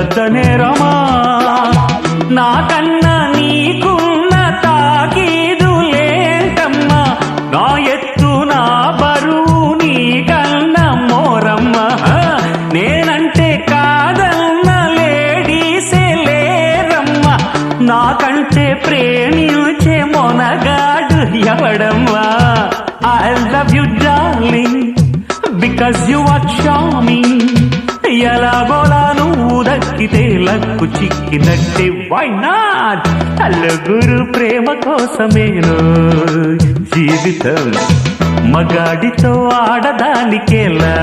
పెద్ద నేరమా నాకన్నా నీకున్న తాకీదు లేంటమ్మా నా ఎత్తు నా బరువు నీకన్నా మోరమ్మ నేనంటే కాదన్న లేడీసే లేరమ్మ నాకంటే ప్రేమించే Monagadu ఎవడమ్మా I love you darling because you are charming ఎలాగోలా నువ్వు దక్కితే లక్కు చిక్కినట్టే why not నలుగురు ప్రేమ కోసమేను జీవితం మగాడితో ఆడదానికేలా